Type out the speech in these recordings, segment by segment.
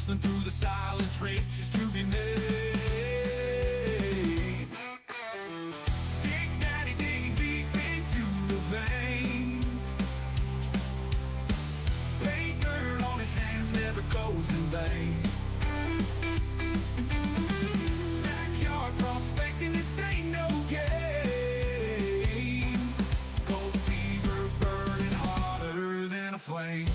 hustling through the silence, riches to be made. Big Daddy digging deep into the vein. Paint dirt on his hands never goes in vain. Backyard prospecting, this ain't no game. Gold fever burning hotter than a flame.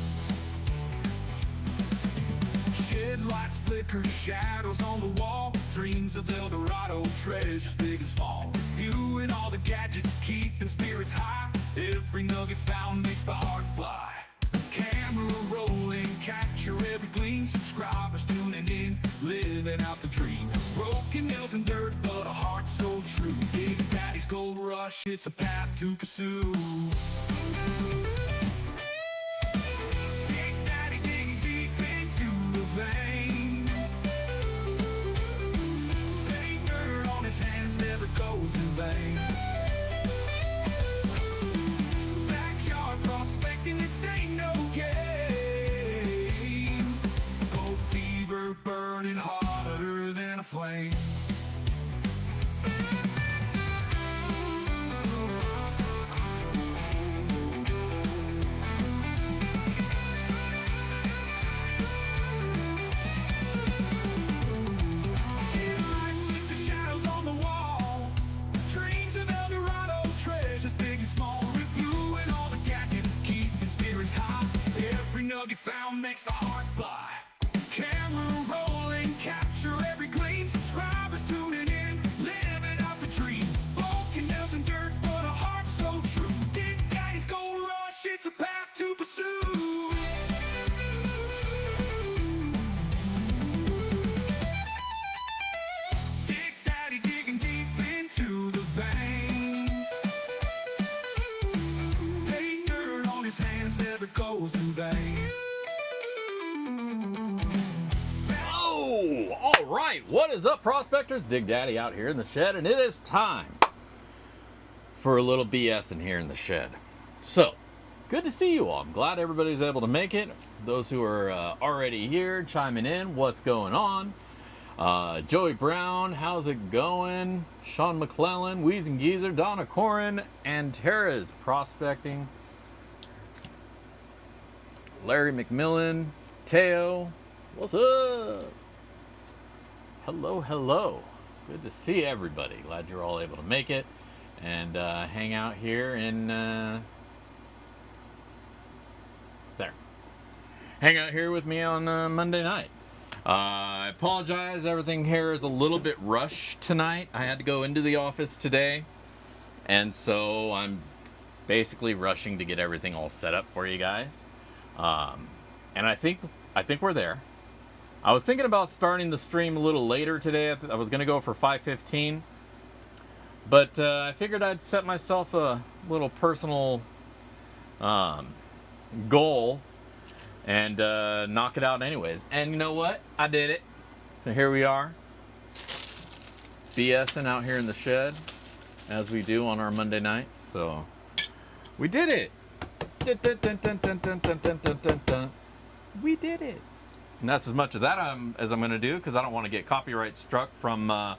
Shed lights flicker, shadows on the wall. Dreams of El Dorado, treasures big and small. Viewing all the gadgets, keeping spirits high. Every nugget found makes the heart fly. Camera rolling, capture every gleam. Subscribers tuning in, living out the dream. Broken nails and dirt, but a heart so true. Big Daddy's Gold Rush, it's a path to pursue. Big Daddy digging deep into the vein. Paint dirt on his hands never goes in vain. Backyard prospecting, this ain't no game. Gold fever burning hotter than a flame. Nugget found makes the heart fly. Camera rolling, capture every gleam. Subscribers tuning in, living out the dream. Broken nails and dirt, but a heart so true. Big Daddy's Gold Rush, it's a path to pursue. Big Daddy digging deep into the vein. Paint dirt on his hands never goes in vain. All right, what is up, prospectors? Dig Daddy out here in the shed, and it is time for a little BS in here in the shed. So, good to see you all. I'm glad everybody's able to make it. Those who are already here, chiming in, what's going on? Joey Brown, how's it going? Sean McClellan, Wheezing Geezer, Donna Corin, and Tara's prospecting. Larry McMillan, Teo, what's up? Hello, hello. Good to see everybody. Glad you're all able to make it and hang out here in there. Hang out here with me on Monday night. I apologize. Everything here is a little bit rushed tonight. I had to go into the office today, and so I'm basically rushing to get everything all set up for you guys. And I think we're there. I was thinking about starting the stream a little later today. I was going to go for 5:15, but I figured I'd set myself a little personal goal and knock it out anyways. And you know what? I did it. So here we are, BSing out here in the shed, as we do on our Monday nights. So we did it. We did it. And that's as much of that as I'm going to do, because I don't want to get copyright struck from I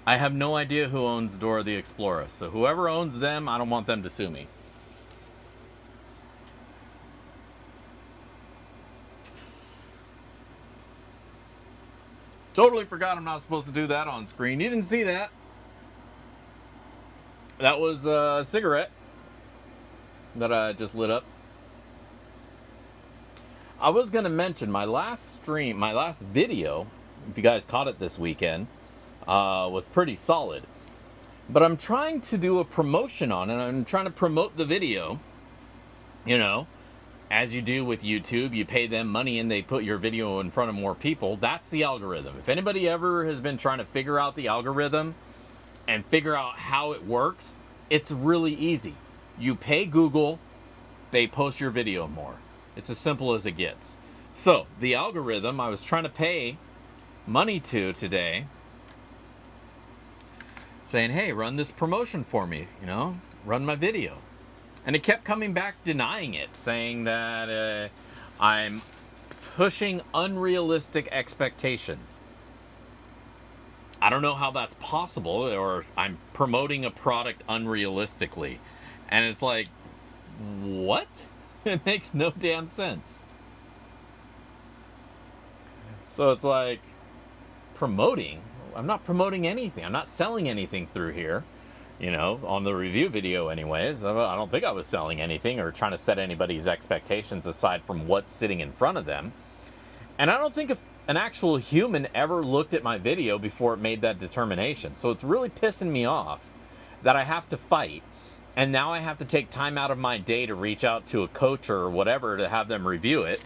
have no idea who owns Dora the Explorer. So whoever owns them, I don't want them to sue me. Totally forgot I'm not supposed to do that on screen. You didn't see that. That was a cigarette that I just lit up. I was going to mention my last video, if you guys caught it this weekend, was pretty solid. But I'm trying to do a promotion on it. I'm trying to promote the video. You know, as you do with YouTube, you pay them money and they put your video in front of more people. That's the algorithm. If anybody ever has been trying to figure out the algorithm and figure out how it works, it's really easy. You pay Google, they post your video more. It's as simple as it gets. So, the algorithm I was trying to pay money to today, saying, hey, run this promotion for me, you know, run my video. And it kept coming back denying it, saying that I'm pushing unrealistic expectations. I don't know how that's possible, or I'm promoting a product unrealistically. And it's like, what? It makes no damn sense. So it's like, promoting? I'm not promoting anything. I'm not selling anything through here. On the review video anyways. I don't think I was selling anything or trying to set anybody's expectations aside from what's sitting in front of them. And I don't think if an actual human ever looked at my video before it made that determination. So it's really pissing me off that I have to fight. And now I have to take time out of my day to reach out to a coach or whatever to have them review it,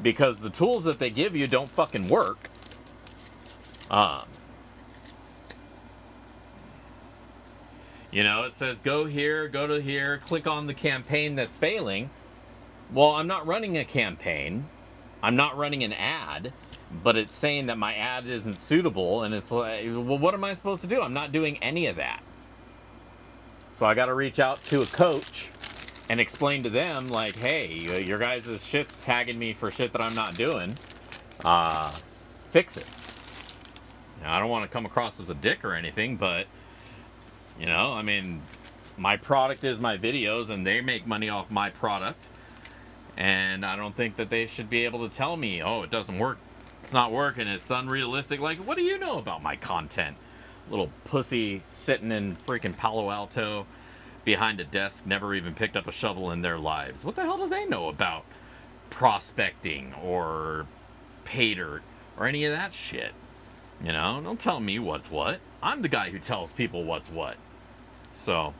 because the tools that they give you don't fucking work. It says go here, go to here, click on the campaign that's failing. Well, I'm not running a campaign. I'm not running an ad, but it's saying that my ad isn't suitable, and it's like, well, what am I supposed to do? I'm not doing any of that. So I got to reach out to a coach and explain to them, like, hey, your guys' shit's tagging me for shit that I'm not doing. Fix it. Now, I don't want to come across as a dick or anything, but, my product is my videos, and they make money off my product. And I don't think that they should be able to tell me, oh, it doesn't work. It's not working. It's unrealistic. Like, what do you know about my content? Little pussy sitting in freaking Palo Alto behind a desk, never even picked up a shovel in their lives. What the hell do they know about prospecting or pay dirt or any of that shit? Don't tell me what's what. I'm the guy who tells people what's what. So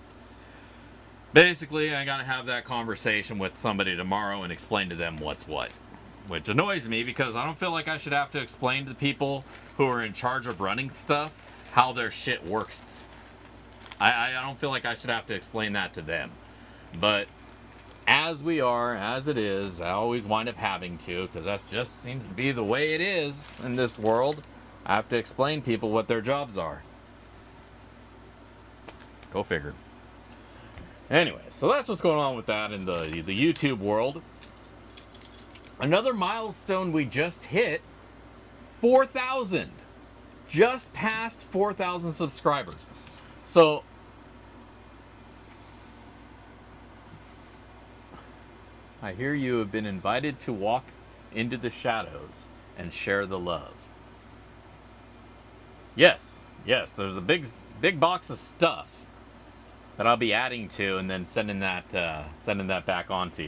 basically, I got to have that conversation with somebody tomorrow and explain to them what's what. Which annoys me, because I don't feel like I should have to explain to the people who are in charge of running stuff how their shit works. I don't feel like I should have to explain that to them. But as it is, I always wind up having to, because that just seems to be the way it is in this world. I have to explain people what their jobs are. Go figure. Anyway, so that's what's going on with that in the YouTube world. Another milestone we just hit, 4,000. Just passed 4,000 subscribers. So I hear you have been invited to walk into the shadows and share the love. Yes, there's a big box of stuff that I'll be adding to, and then sending that back home to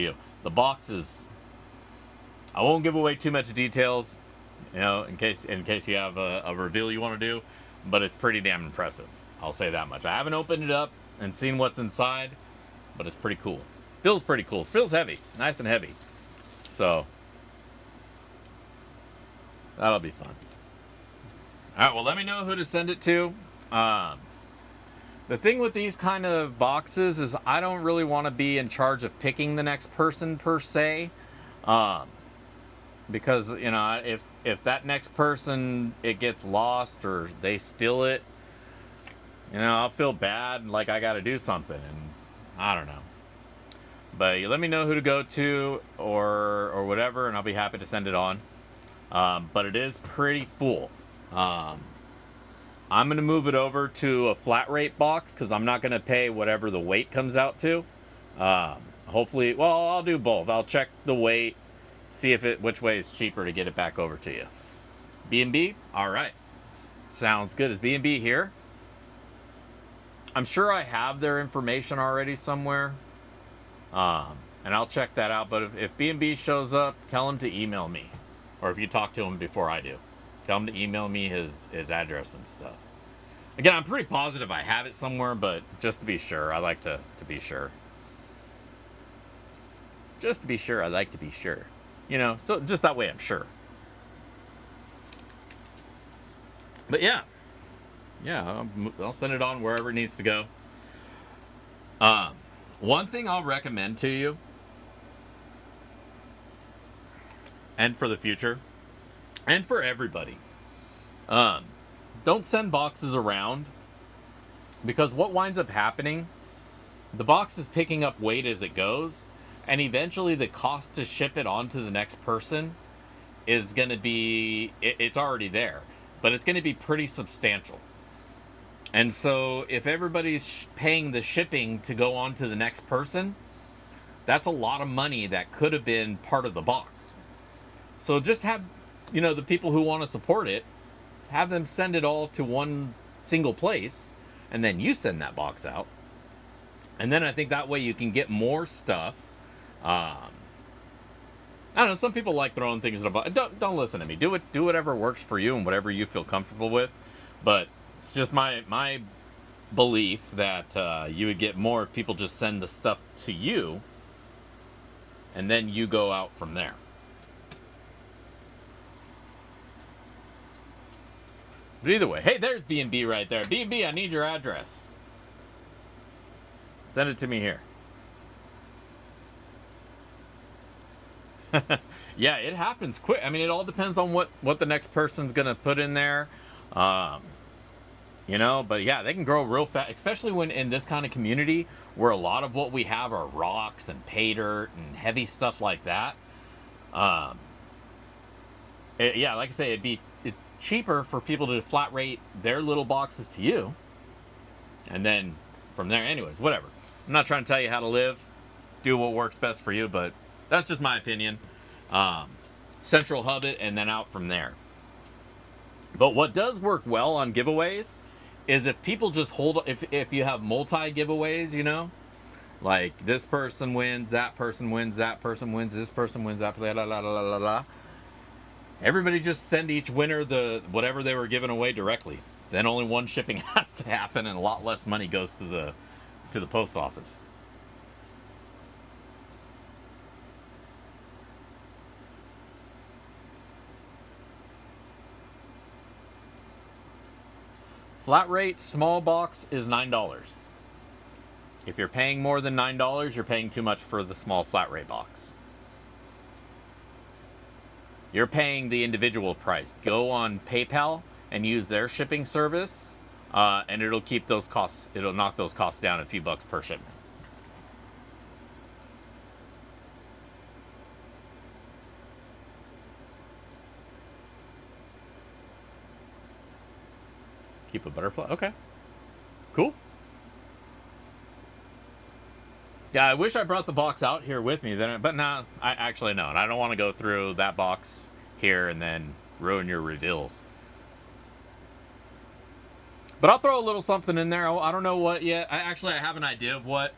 you. The box is, I won't give away too much details, in case you have a reveal you want to do, but it's pretty damn impressive. I'll say that much. I haven't opened it up and seen what's inside, but it's pretty cool. Feels pretty cool. Feels heavy, nice and heavy. So that'll be fun. All right, well, let me know who to send it to. The thing with these kind of boxes is I don't really want to be in charge of picking the next person per se, because if that next person, it gets lost or they steal it, I'll feel bad, like I got to do something, and I don't know. But you let me know who to go to or whatever, and I'll be happy to send it on. But it is pretty full. I'm going to move it over to a flat rate box, because I'm not going to pay whatever the weight comes out to. Hopefully, well, I'll do both. I'll check the weight, see which way is cheaper to get it back over to you. B&B? All right. Sounds good. Is B&B here? I'm sure I have their information already somewhere. And I'll check that out. But if B&B shows up, tell him to email me. Or if you talk to him before I do, tell him to email me his address and stuff. Again, I'm pretty positive I have it somewhere, but just to be sure, I like to be sure. Just to be sure, I like to be sure. So just that way I'm sure. But yeah, I'll send it on wherever it needs to go. One thing I'll recommend to you, and for the future, and for everybody, don't send boxes around, because what winds up happening, the box is picking up weight as it goes, And eventually the cost to ship it on to the next person is going to be, it's already there, but it's going to be pretty substantial. And so if everybody's paying the shipping to go on to the next person, that's a lot of money that could have been part of the box. So just have, the people who want to support it, have them send it all to one single place, and then you send that box out. And then I think that way you can get more stuff. I don't know. Some people like throwing things in a box. Don't listen to me. Do whatever works for you and whatever you feel comfortable with. But it's just my belief that you would get more if people just send the stuff to you, and then you go out from there. But either way, hey, there's B&B right there. B&B, I need your address. Send it to me here. Yeah, it happens quick. I mean, it all depends on what the next person's going to put in there. But yeah, they can grow real fast, especially when in this kind of community where a lot of what we have are rocks and pay dirt and heavy stuff like that. Like I say, it'd be cheaper for people to flat rate their little boxes to you, and then from there, anyways, whatever. I'm not trying to tell you how to live. Do what works best for you, but that's just my opinion. Central hub it and then out from there. But what does work well on giveaways is if people just hold, if you have multi giveaways, like this person wins, that person wins, that person wins, this person wins, that, blah, blah, blah, blah, blah, blah. Everybody just send each winner the whatever they were giving away directly. Then only one shipping has to happen, and a lot less money goes to the post office. Flat rate small box is $9. If you're paying more than $9, you're paying too much for the small flat rate box. You're paying the individual price. Go on PayPal and use their shipping service, and it'll keep those costs. It'll knock those costs down a few bucks per shipment. Keep a butterfly. Okay. Cool. Yeah, I wish I brought the box out here with me, but no, I actually no. I don't want to go through that box here and then ruin your reveals. But I'll throw a little something in there. I don't know what yet. I have an idea of what.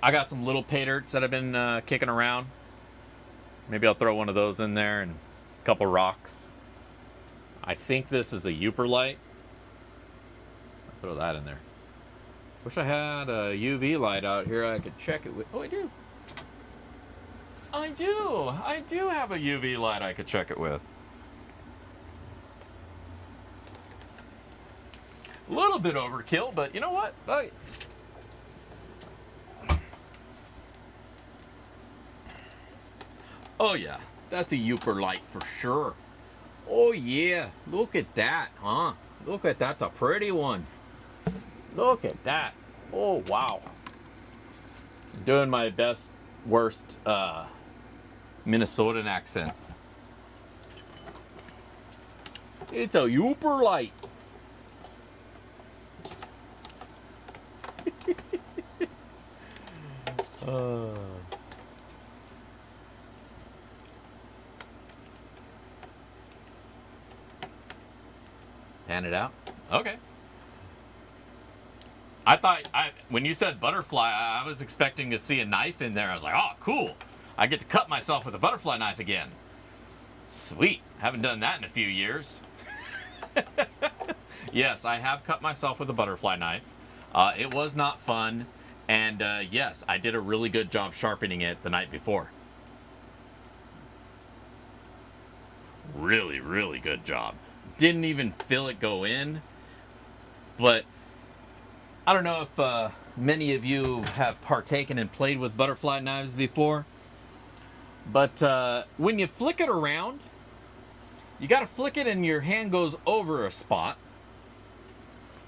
I got some little pay dirts that I've been kicking around. Maybe I'll throw one of those in there and a couple rocks. I think this is a Uperlite. I'll throw that in there. Wish I had a UV light out here I could check it with. Oh, I do. I do have a UV light I could check it with. A little bit overkill, but you know what? Oh yeah, that's a Uperlite for sure. Oh yeah, look at that, huh? Look at that, a pretty one. Look at that. Oh, wow. Doing my best, worst Minnesotan accent. It's a Uperlite. Pan it out. Okay. I thought, when you said butterfly, I was expecting to see a knife in there. I was like, oh, cool. I get to cut myself with a butterfly knife again. Sweet. Haven't done that in a few years. Yes, I have cut myself with a butterfly knife. It was not fun. And yes, I did a really good job sharpening it the night before. Really, really good job. Didn't even feel it go in. But I don't know if many of you have partaken and played with butterfly knives before, but when you flick it around, you got to flick it and your hand goes over a spot,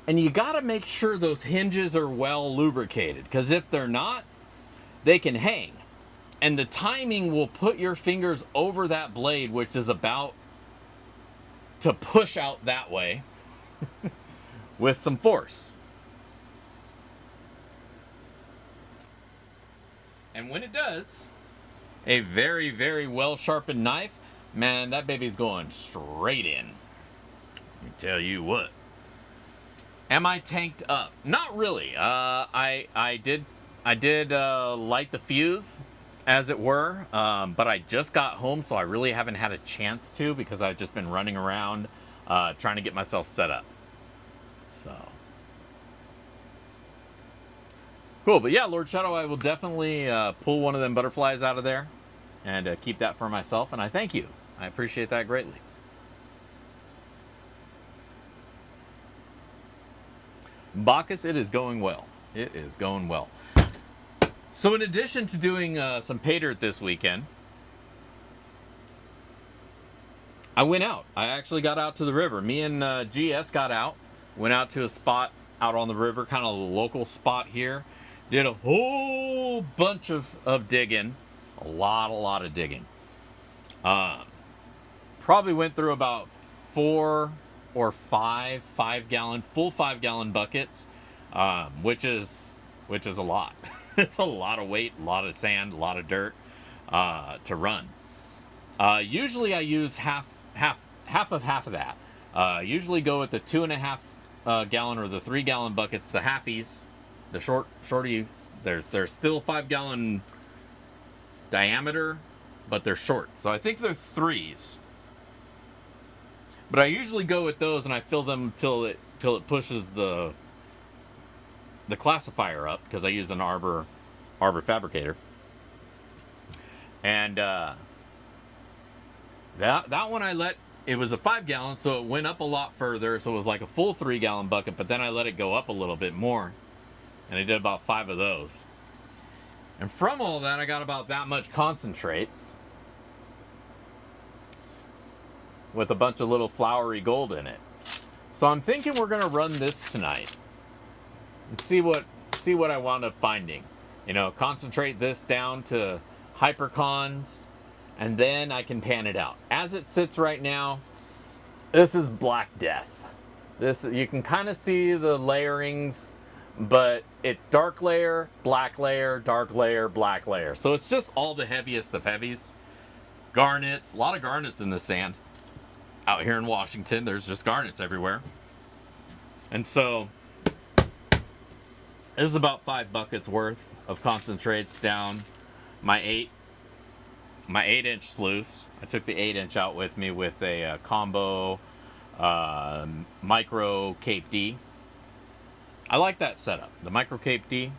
and you got to make sure those hinges are well lubricated, because if they're not, they can hang. And the timing will put your fingers over that blade, which is about to push out that way with some force. And when it does, a very, very well sharpened knife, man, that baby's going straight in. Let me tell you what. Am I tanked up? Not really. I did light the fuse, as it were, but I just got home, so I really haven't had a chance to, because I've just been running around trying to get myself set up. So cool. But yeah, Lord Shadow, I will definitely pull one of them butterflies out of there and keep that for myself, and I thank you. I appreciate that greatly. Bacchus, it is going well. It is going well. So in addition to doing some pay dirt this weekend, I went out. I actually got out to the river. Me and GS got out. Went out to a spot out on the river, kind of a local spot here. Did a whole bunch of digging. A lot of digging. Probably went through about 4 or 5 full 5-gallon buckets, which is a lot. It's a lot of weight, a lot of sand, a lot of dirt to run. Usually I use half of that. Usually go with the 2.5 gallon or the 3-gallon buckets, the halfies, the shorties. They're still 5-gallon diameter, but they're short. So I think they're 3s. But I usually go with those, and I fill them till it pushes the classifier up, because I use an Arbor fabricator. And that one I let, it was a 5-gallon, so it went up a lot further, so it was like a full 3-gallon bucket, but then I let it go up a little bit more, and I did about 5 of those. And from all that, I got about that much concentrates with a bunch of little flowery gold in it. So I'm thinking we're gonna run this tonight and see what I wound up finding. You know, concentrate this down to hypercons, and then I can pan it out. As it sits right now, this is Black Death. This, you can kind of see the layerings, but it's dark layer, black layer, dark layer, black layer. So it's just all the heaviest of heavies. Garnets, a lot of garnets in the sand. Out here in Washington, there's just garnets everywhere. And so this is about 5 buckets worth of concentrates down my 8-inch sluice. I took the 8-inch out with me with a combo micro Cape D. I like that setup. The micro Cape D,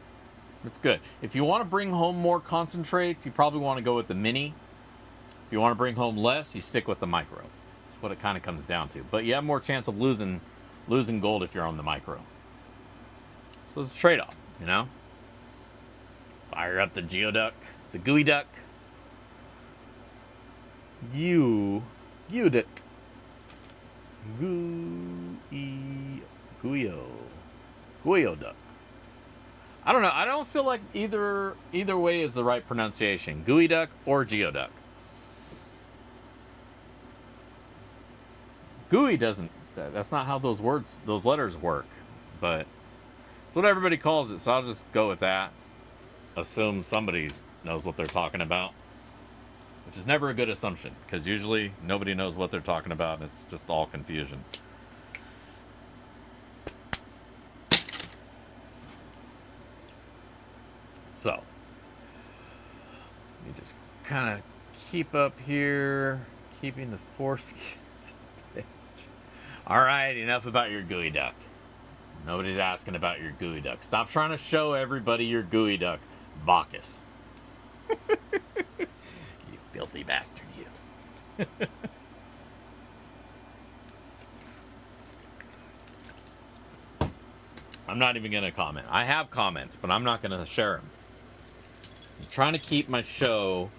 it's good. If you want to bring home more concentrates, you probably want to go with the mini. If you want to bring home less, you stick with the micro. That's what it kind of comes down to. But you have more chance of losing gold if you're on the micro. So it's a trade-off, you know? Fire up the geoduck, the gooey duck. Geoduck. Geoduck. I don't know. I don't feel like either way is the right pronunciation. Geoduck or geoduck. Gooey doesn't. That's not how those letters work. But it's what everybody calls it, so I'll just go with that. Assume somebody knows what they're talking about, which is never a good assumption, because usually nobody knows what they're talking about, and it's just all confusion. So, let me just kind of keep up here, keeping the foreskins. All right, enough about your gooey duck. Nobody's asking about your gooey duck. Stop trying to show everybody your gooey duck, Bacchus. You filthy bastard, you. I'm not even going to comment. I have comments, but I'm not going to share them. I'm trying to keep my show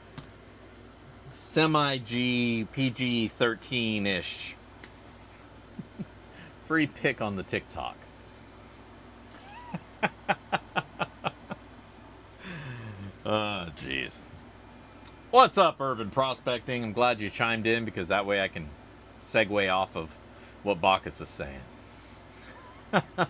semi-G, PG-13-ish. Free pick on the TikTok. Oh, jeez. What's up, Urban Prospecting? I'm glad you chimed in because that way I can segue off of what Bacchus is saying. But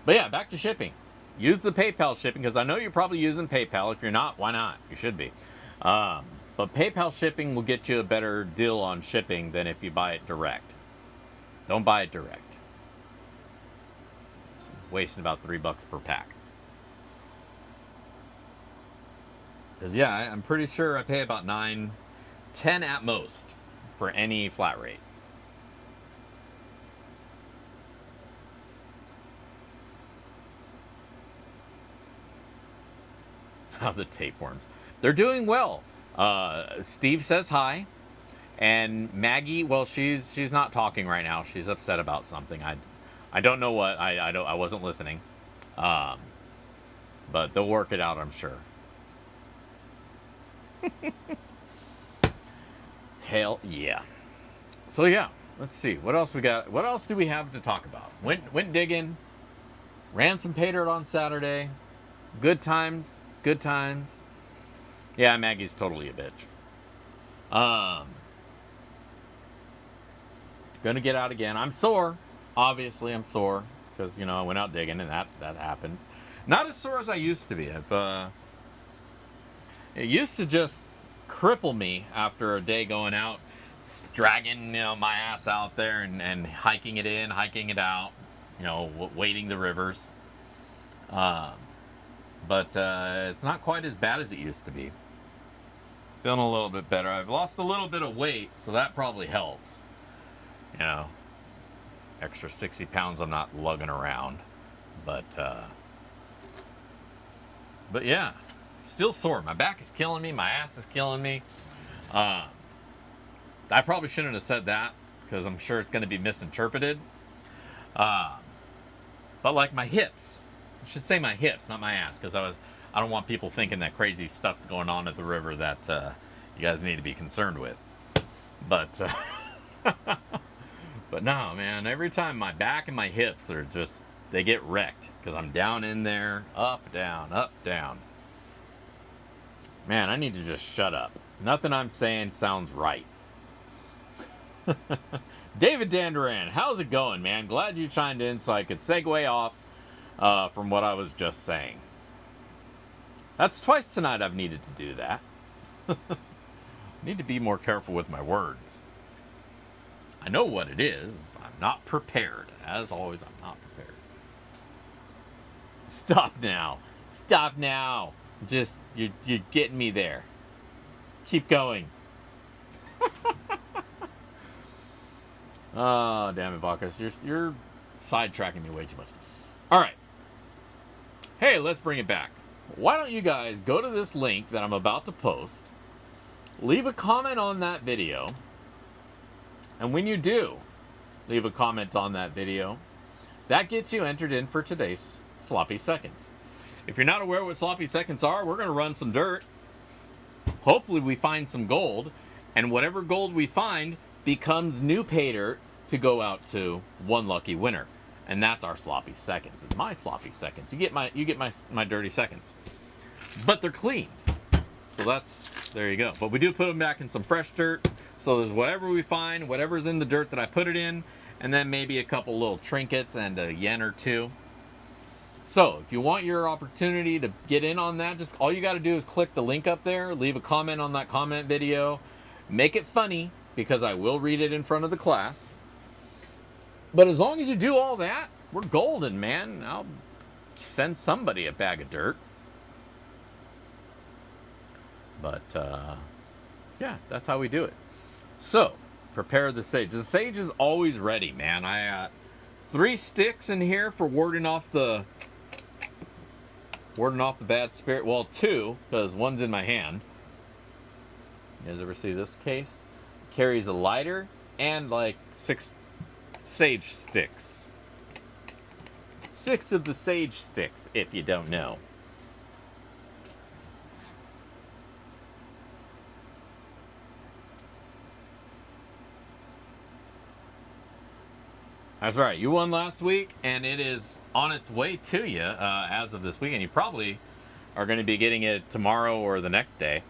yeah, back to shipping. Use the PayPal shipping because I know you're probably using PayPal. If you're not, why not? You should be. But PayPal shipping will get you a better deal on shipping than if you buy it direct. Don't buy it direct. It's wasting about $3 per pack. Because yeah, I'm pretty sure I pay about $9, $10 at most for any flat rate. Oh, the tapeworms. They're doing well. Steve says hi. And Maggie, well, she's not talking right now. She's upset about something. I don't know what. I wasn't listening. But they'll work it out, I'm sure. Hell yeah. So yeah, let's see. What else we got? What else do we have to talk about? Went digging. Ran some pay dirt on Saturday. Good times. Good times. Yeah, Maggie's totally a bitch. Gonna get out again. I'm sore. Obviously, I'm sore because I went out digging and that happens. Not as sore as I used to be. It used to just cripple me after a day going out, dragging my ass out there and hiking it in, hiking it out, wading the rivers. But it's not quite as bad as it used to be. Feeling a little bit better. I've lost a little bit of weight, so that probably helps. Extra 60 pounds I'm not lugging around. But yeah, still sore. My back is killing me. My ass is killing me. I probably shouldn't have said that because I'm sure it's going to be misinterpreted. But like my hips. I should say my hips, not my ass, because I don't want people thinking that crazy stuff's going on at the river that you guys need to be concerned with. But but no, man, every time my back and my hips are just, they get wrecked because I'm down in there, up, down, up, down. Man, I need to just shut up. Nothing I'm saying sounds right. David Danduran, how's it going, man? Glad you chimed in so I could segue off from what I was just saying. That's twice tonight I've needed to do that. Need to be more careful with my words. I know what it is. I'm not prepared. As always, I'm not prepared. Stop now. Stop now. Just, you're getting me there. Keep going. Oh, damn it, Bacchus. You're sidetracking me way too much. All right. Hey, let's bring it back. Why don't you guys go to this link that I'm about to post, leave a comment on that video, and when you do leave a comment on that video, that gets you entered in for today's Sloppy Seconds. If you're not aware what Sloppy Seconds are, we're going to run some dirt. Hopefully we find some gold, and whatever gold we find becomes new pay dirt to go out to one lucky winner. And that's our Sloppy Seconds. It's my Sloppy Seconds. You get my dirty seconds. But they're clean. So there you go. But we do put them back in some fresh dirt. So there's whatever we find, whatever's in the dirt that I put it in, and then maybe a couple little trinkets and a yen or two. So if you want your opportunity to get in on that, just all you got to do is click the link up there, leave a comment on that comment video, make it funny because I will read it in front of the class. But as long as you do all that, we're golden, man. I'll send somebody a bag of dirt. But, yeah, that's how we do it. So, prepare the sage. The sage is always ready, man. I got 3 sticks in here for warding off the bad spirit. Well, 2, because one's in my hand. You guys ever see this case? Carries a lighter and like 6 sage sticks. 6 of the sage sticks, if you don't know. That's right. You won last week, and it is on its way to you as of this weekend. You probably are going to be getting it tomorrow or the next day.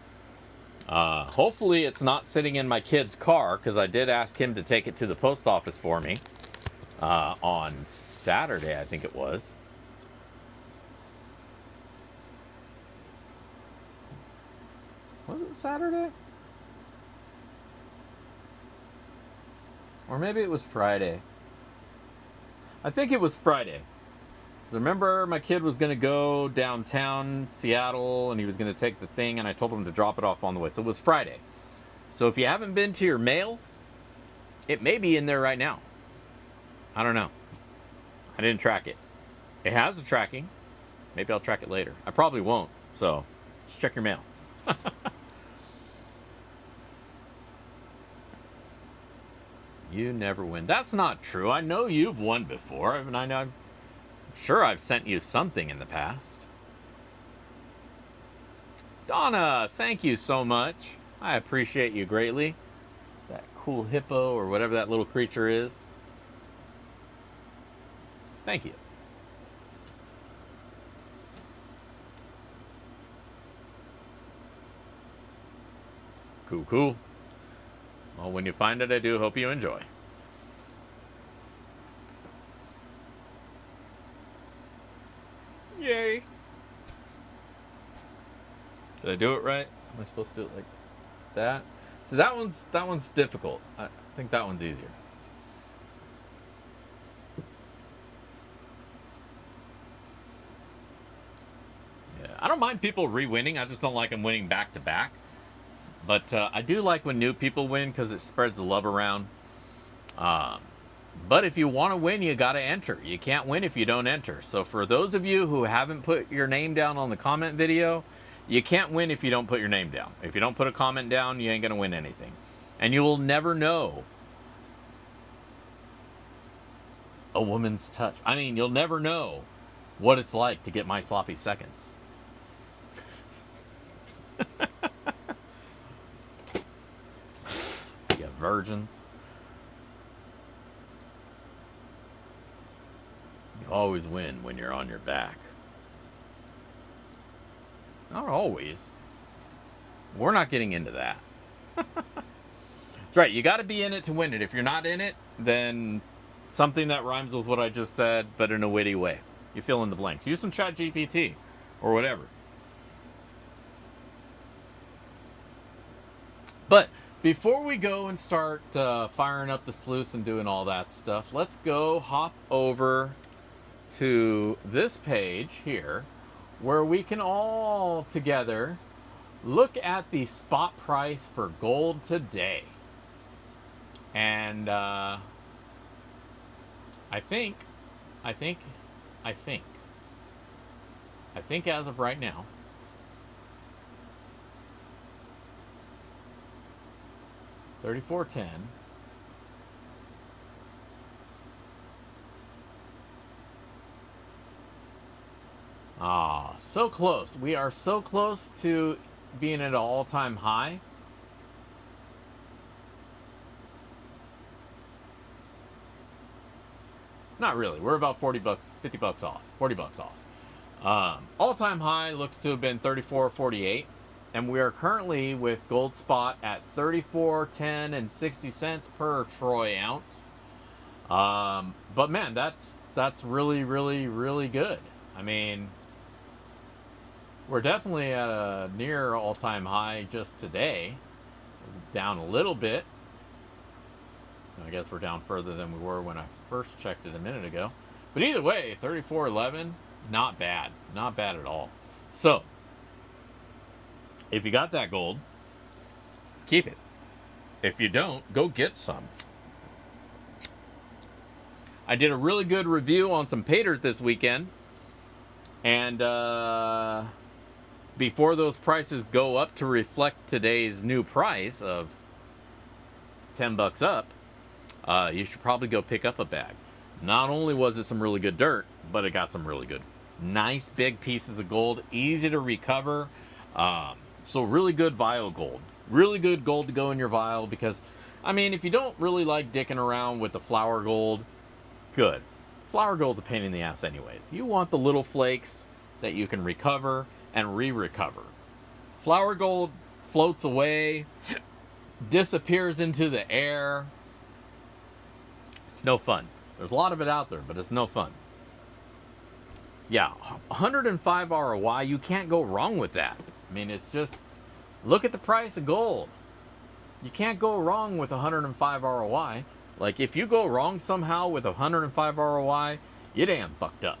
Hopefully it's not sitting in my kid's car, because I did ask him to take it to the post office for me on Saturday, I think it was. Was it Saturday? Or maybe it was Friday. I think it was Friday. Because remember, my kid was going to go downtown Seattle, and he was going to take the thing, and I told him to drop it off on the way. So it was Friday. So if you haven't been to your mail, it may be in there right now. I don't know. I didn't track it. It has a tracking. Maybe I'll track it later. I probably won't. So just check your mail. You never win. That's not true. I know you've won before. I mean, I'm sure I've sent you something in the past. Donna, thank you so much. I appreciate you greatly. That cool hippo or whatever that little creature is. Thank you. Cool, cool. Well, when you find it, I do hope you enjoy. Yay. Did I do it right? Am I supposed to do it like that? So that one's difficult. I think that one's easier. Yeah, I don't mind people re-winning. I just don't like them winning back to back. But I do like when new people win, because it spreads the love around. But if you want to win, you got to enter. You can't win if you don't enter. So for those of you who haven't put your name down on the comment video, you can't win if you don't put your name down. If you don't put a comment down, you ain't going to win anything. And you will never know a woman's touch. I mean, you'll never know what it's like to get my sloppy seconds. You virgins. You always win when you're on your back. Not always. We're not getting into that. That's right. You got to be in it to win it. If you're not in it, then something that rhymes with what I just said, but in a witty way. You fill in the blanks. Use some ChatGPT or whatever. But before we go and start firing up the sluice and doing all that stuff, let's go hop over to this page here, where we can all together look at the spot price for gold today. And I think as of right now, $34.10. Ah, so close. We are so close to being at an all-time high. Not really. We're about 40 bucks, 50 bucks off, 40 bucks off. All-time high looks to have been 34.48, and we are currently with gold spot at 34.10 and 60 cents per troy ounce. But man, that's really, really, really good. I mean, we're definitely at a near all-time high just today. Down a little bit. I guess we're down further than we were when I first checked it a minute ago. But either way, 34.11, not bad. Not bad at all. So, if you got that gold, keep it. If you don't, go get some. I did a really good review on some pay dirt this weekend. And before those prices go up to reflect today's new price of 10 bucks up, you should probably go pick up a bag. Not only was it some really good dirt, but it got some really good, nice big pieces of gold, easy to recover. So really good vial gold. Really good gold to go in your vial, because, I mean, if you don't really like dicking around with the flour gold, good. Flour gold's a pain in the ass anyways. You want the little flakes that you can recover and re-recover. Flower gold floats away, disappears into the air. It's no fun. There's a lot of it out there, but it's no fun. Yeah, 105 ROI, you can't go wrong with that. I mean, it's just, look at the price of gold. You can't go wrong with 105 ROI. Like, if you go wrong somehow with 105 ROI, you damn fucked up.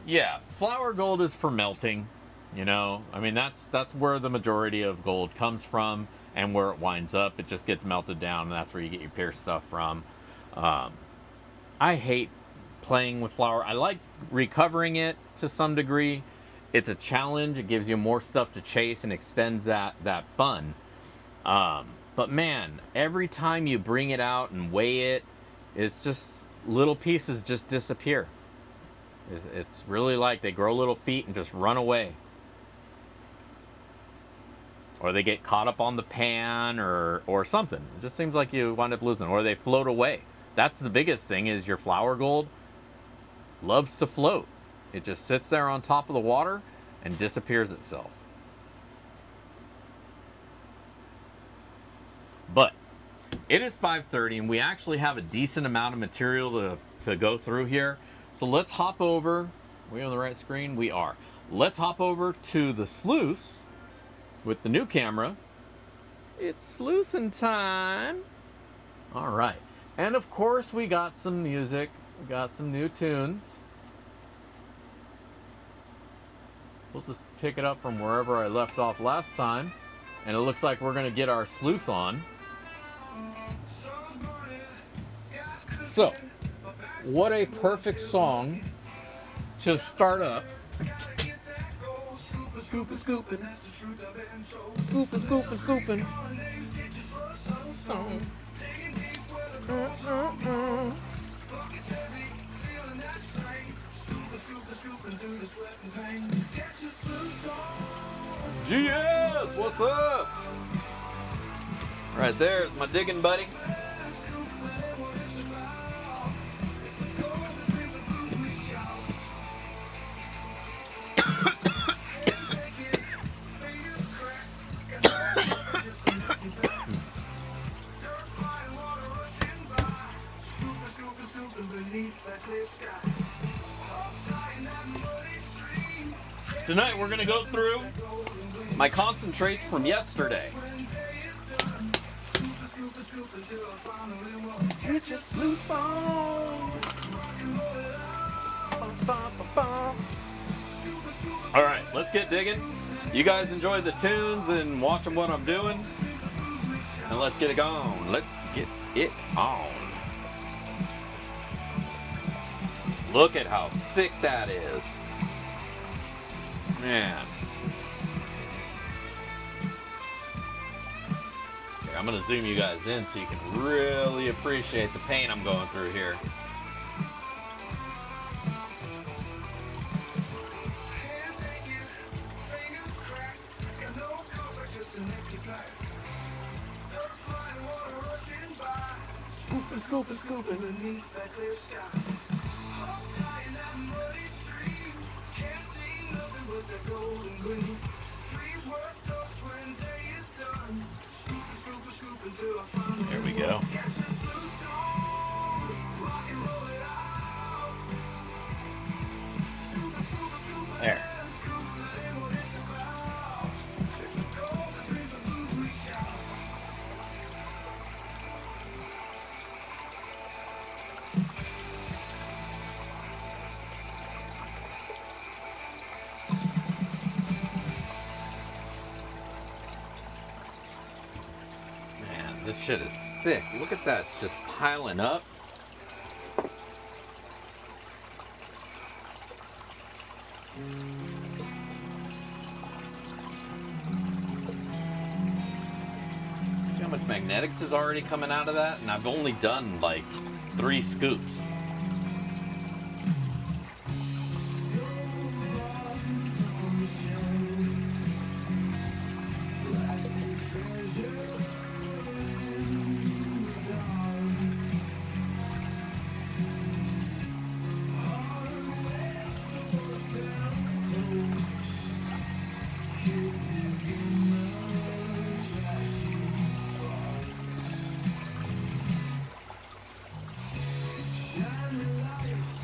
Yeah, flower gold is for melting, you know. I mean, that's where the majority of gold comes from, and where it winds up, it just gets melted down, and that's where you get your pure stuff from. I hate playing with flour. I like recovering it to some degree. It's a challenge. It gives you more stuff to chase and extends that fun. But man, every time you bring it out and weigh it, it's just little pieces just disappear. It's really like they grow little feet and just run away. Or they get caught up on the pan or something. It just seems like you wind up losing. Or they float away. That's the biggest thing, is your flower gold loves to float. It just sits there on top of the water and disappears itself. But it is 5:30 and we actually have a decent amount of material to go through here. So let's hop over. Are we on the right screen? We are. Let's hop over to the sluice with the new camera. It's sluicing time. All right. And of course we got some music. We got some new tunes. We'll just pick it up from wherever I left off last time. And it looks like we're going to get our sluice on. So, what a perfect song to start up. Scoopin', scoopin'. Scoopin', scoopin', scoopin'. GS, what's up? Right there's my digging buddy. Tonight we're going to go through my concentrates from yesterday. Get your sluice on. Alright, let's get digging. You guys enjoy the tunes and watching what I'm doing. And let's get it going. Let's get it on. Look at how thick that is. Man. Here, I'm going to zoom you guys in so you can really appreciate the pain I'm going through here. Scooping, scooping, scooping. There we go. There. This shit is thick. Look at that. It's just piling up. See how much magnetics is already coming out of that? And I've only done like 3 scoops.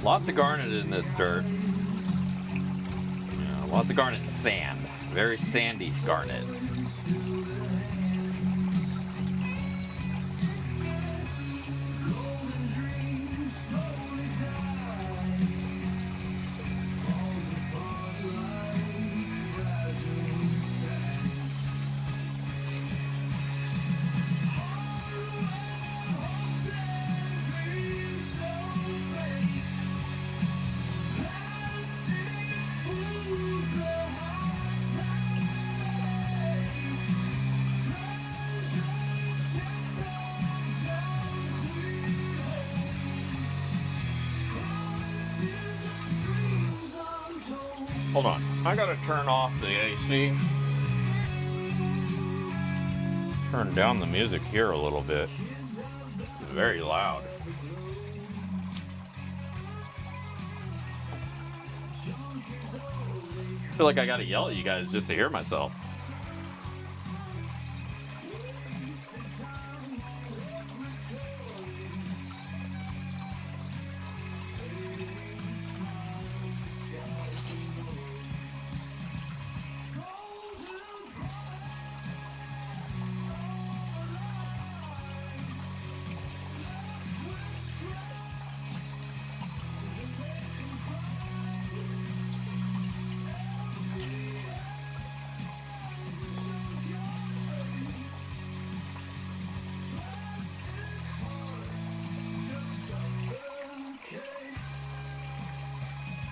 Lots of garnet in this dirt. Yeah, lots of garnet sand. Very sandy garnet. Hold on, I gotta turn off the AC. Turn down the music here a little bit. It's very loud. I feel like I gotta yell at you guys just to hear myself.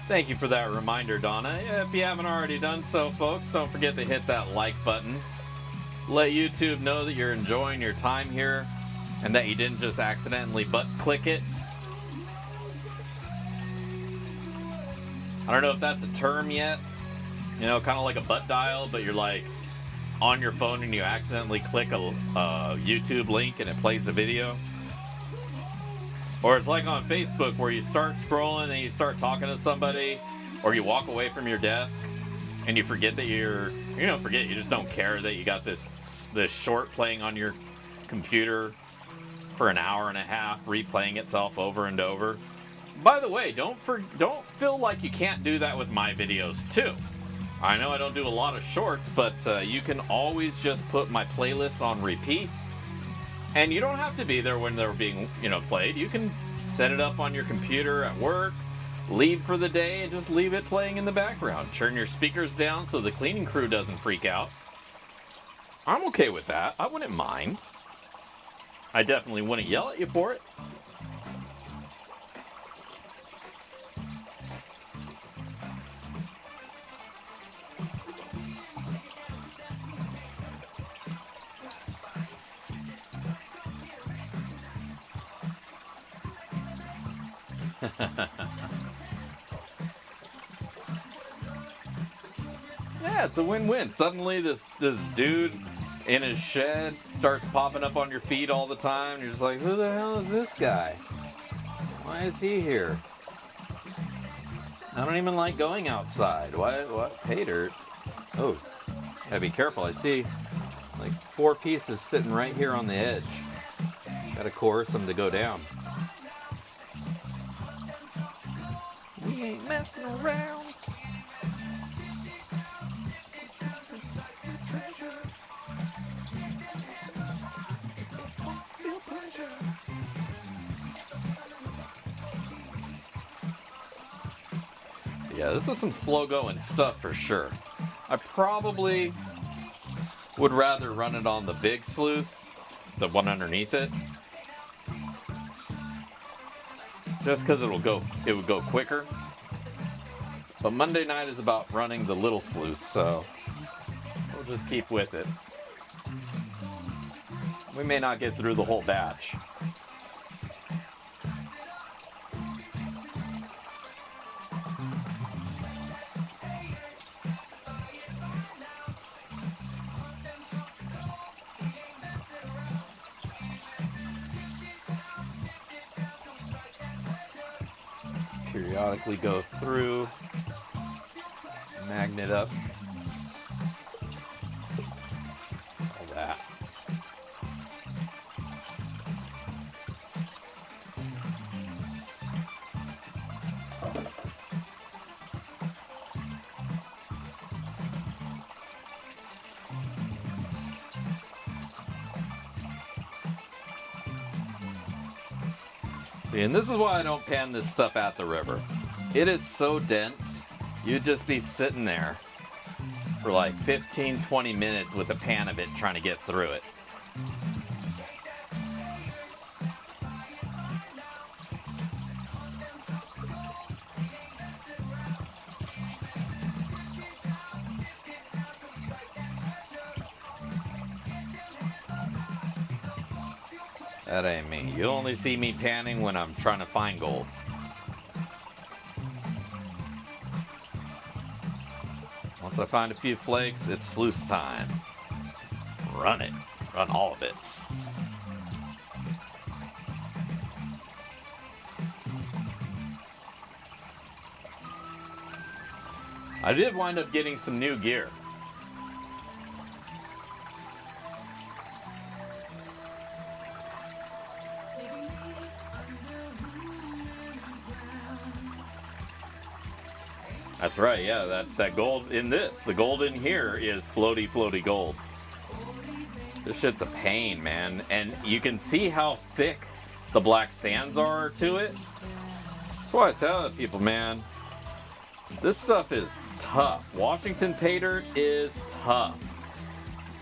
Thank you for that reminder, Donna. If you haven't already done so, folks, don't forget to hit that like button. Let YouTube know that you're enjoying your time here and that you didn't just accidentally butt click it. I don't know if that's a term yet, you know, kind of like a butt dial, but you're like on your phone and you accidentally click a YouTube link and it plays the video. Or it's like on Facebook where you start scrolling and you start talking to somebody, or you walk away from your desk and you forget that you just don't care that you got this short playing on your computer for an hour and a half, replaying itself over and over. By the way, don't feel like you can't do that with my videos too. I know I don't do a lot of shorts, but you can always just put my playlists on repeat. And you don't have to be there when they're being, played. You can set it up on your computer at work, leave for the day, and just leave it playing in the background. Turn your speakers down so the cleaning crew doesn't freak out. I'm okay with that. I wouldn't mind. I definitely wouldn't yell at you for it. Yeah, it's a win-win. Suddenly this dude in his shed starts popping up on your feed all the time. You're just like, who the hell is this guy? Why is he here? I don't even like going outside. What? Pay dirt. Oh, gotta be careful. I see like 4 pieces sitting right here on the edge. Gotta coerce them to go down. We ain't messing around. Yeah, this is some slow going stuff for sure. I probably would rather run it on the big sluice, the one underneath it. Just because it would go quicker. But Monday night is about running the little sluice, so we'll just keep with it. We may not get through the whole batch. Periodically go through, magnet up, all that. See, and this is why I don't pan this stuff at the river. It is so dense, you'd just be sitting there for like 15, 20 minutes with a pan of it trying to get through it. That ain't me. You only see me panning when I'm trying to find gold. Once I find a few flakes, it's sluice time. Run it. Run all of it. I did wind up getting some new gear. That's right, yeah, that gold in this. The gold in here is floaty, floaty gold. This shit's a pain, man. And you can see how thick the black sands are to it. That's why I tell people, man, this stuff is tough. Washington pay dirt is tough.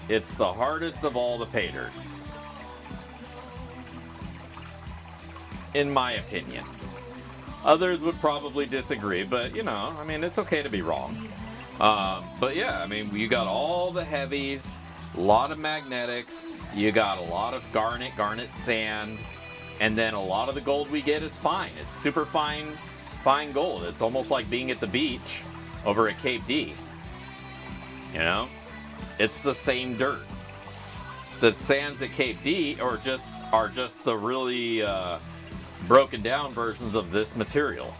It's the hardest of all the pay dirts, in my opinion. Others would probably disagree, but you know, I mean, it's okay to be wrong. But yeah, I mean, you got all the heavies, a lot of magnetics, you got a lot of garnet sand, and then a lot of the gold we get is fine. It's super fine gold. It's almost like being at the beach over at Cape D. You know, it's the same dirt. The sands at Cape D are just the really broken down versions of this material.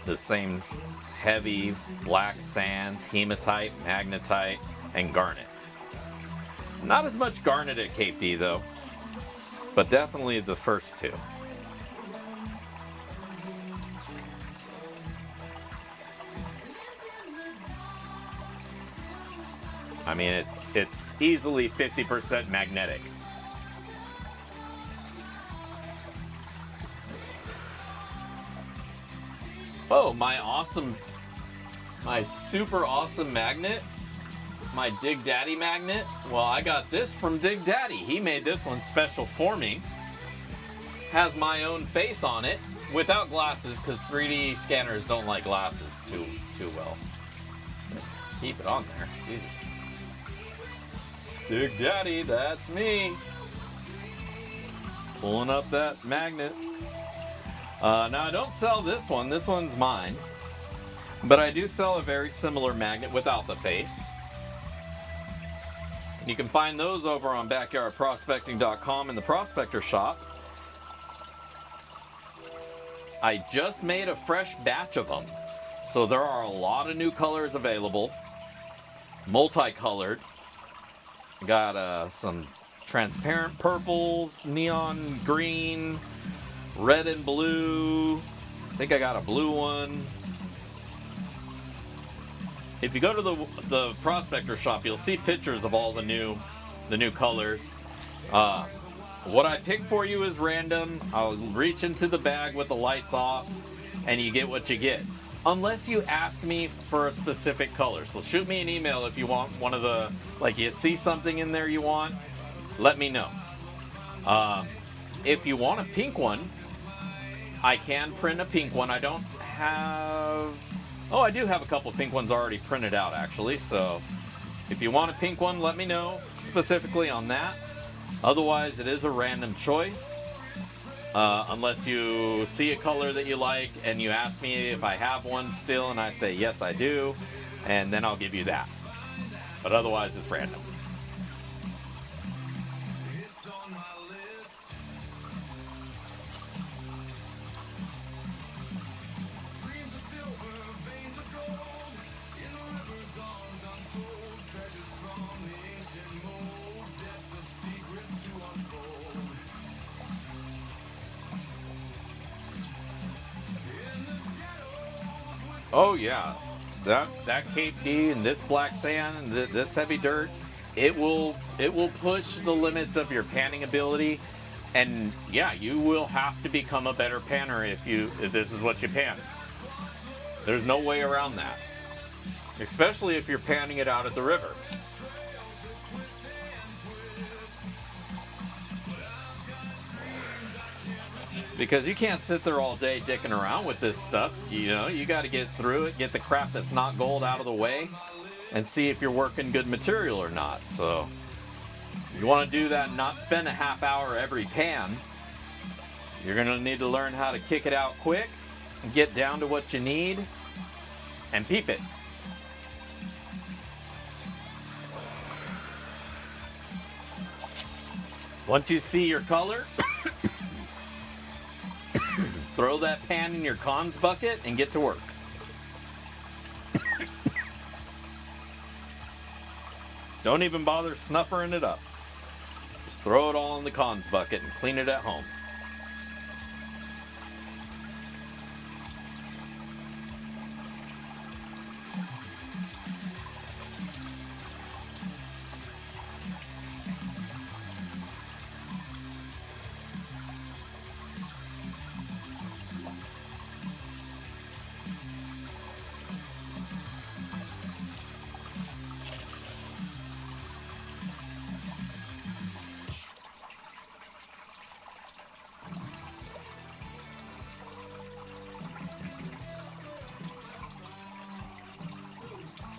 The same heavy black sands, hematite, magnetite, and garnet. Not as much garnet at Cape D though, but definitely the first two. I mean, it's easily 50% magnetic. Oh, my super awesome magnet, my Dig Daddy magnet. Well, I got this from Dig Daddy. He made this one special for me. Has my own face on it without glasses because 3D scanners don't like glasses too well. Keep it on there. Jesus. Dig Daddy, that's me. Pulling up that magnet. Now I don't sell this one. This one's mine. But I do sell a very similar magnet without the face. You can find those over on backyardprospecting.com in the prospector shop. I just made a fresh batch of them. So there are a lot of new colors available. Multicolored. Got some transparent purples, neon green, red and blue. I think I got a blue one. If you go to the prospector shop, you'll see pictures of all the new colors. What I pick for you is random. I'll reach into the bag with the lights off, and you get what you get. Unless you ask me for a specific color. So shoot me an email if you want one of the, like you see something in there you want, let me know. If you want a pink one, I can print a pink one. I don't have, oh, I do have a couple pink ones already printed out actually. So if you want a pink one, let me know specifically on that. Otherwise, it is a random choice. Unless you see a color that you like and you ask me if I have one still and I say yes I do, and then I'll give you that. But otherwise it's random. Oh yeah, that Cape D and this black sand and this heavy dirt, it will push the limits of your panning ability. And yeah, you will have to become a better panner if this is what you pan. There's no way around that. Especially if you're panning it out at the river. Because you can't sit there all day dicking around with this stuff. You know, you got to get through it, get the crap that's not gold out of the way, and see if you're working good material or not. So you want to do that and not spend a half hour every pan. You're going to need to learn how to kick it out quick and get down to what you need and peep it. Once you see your color, throw that pan in your cons bucket and get to work. Don't even bother snuffering it up. Just throw it all in the cons bucket and clean it at home.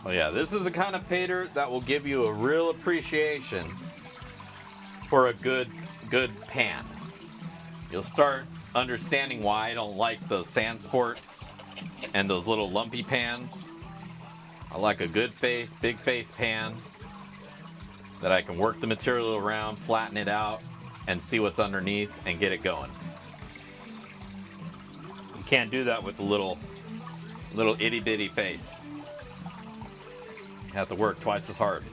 Oh yeah, this is the kind of pay dirt that will give you a real appreciation for a good pan. You'll start understanding why I don't like the sand sports and those little lumpy pans. I like a good face, big face pan that I can work the material around, flatten it out, and see what's underneath and get it going. You can't do that with a little itty bitty face. You have to work twice as hard.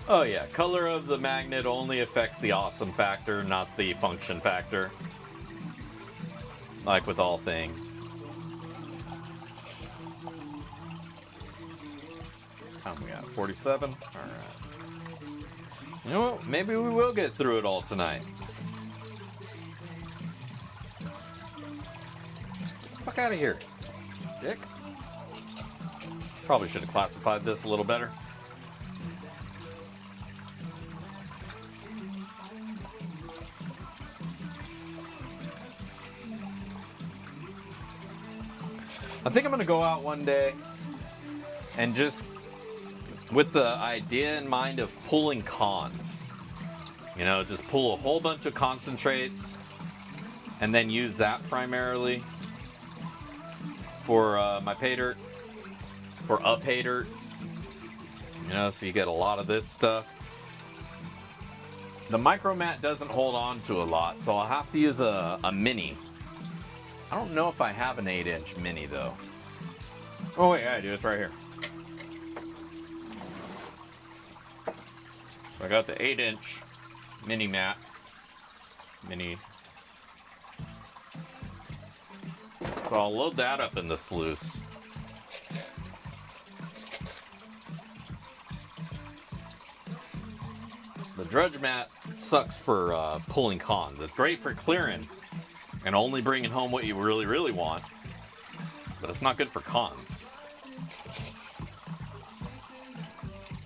Oh yeah, color of the magnet only affects the awesome factor, not the function factor. Like with all things. How we got? 47? Alright. You know what? Maybe we will get through it all tonight. Fuck out of here, dick. Probably should have classified this a little better. I think I'm gonna go out one day and just, with the idea in mind of pulling cons, you know, just pull a whole bunch of concentrates and then use that primarily for my pay dirt, for a pay dirt, you know, so you get a lot of this stuff. The micro mat doesn't hold on to a lot, so I'll have to use a mini. I don't know if I have an 8-inch mini though. Oh wait, I do, it's right here. So I got the 8-inch mini mat. So I'll load that up in the sluice. The dredge mat sucks for pulling cons. It's great for clearing and only bringing home what you really, really want, but it's not good for cons.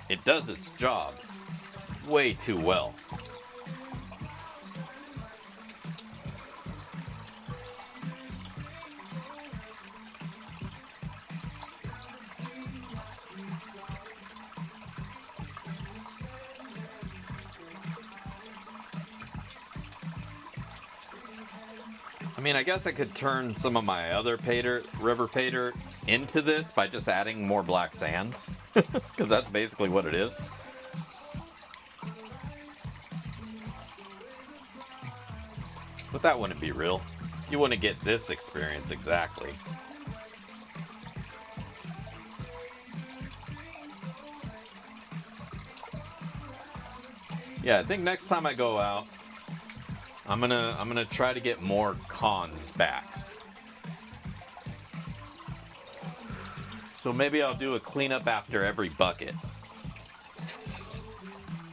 It does its job way too well. I mean, I guess I could turn some of my other pay dirt, river pay dirt, into this by just adding more black sands, because that's basically what it is. But that wouldn't be real. You wouldn't get this experience exactly. Yeah, I think next time I go out, I'm gonna try to get more cons back. So maybe I'll do a cleanup after every bucket.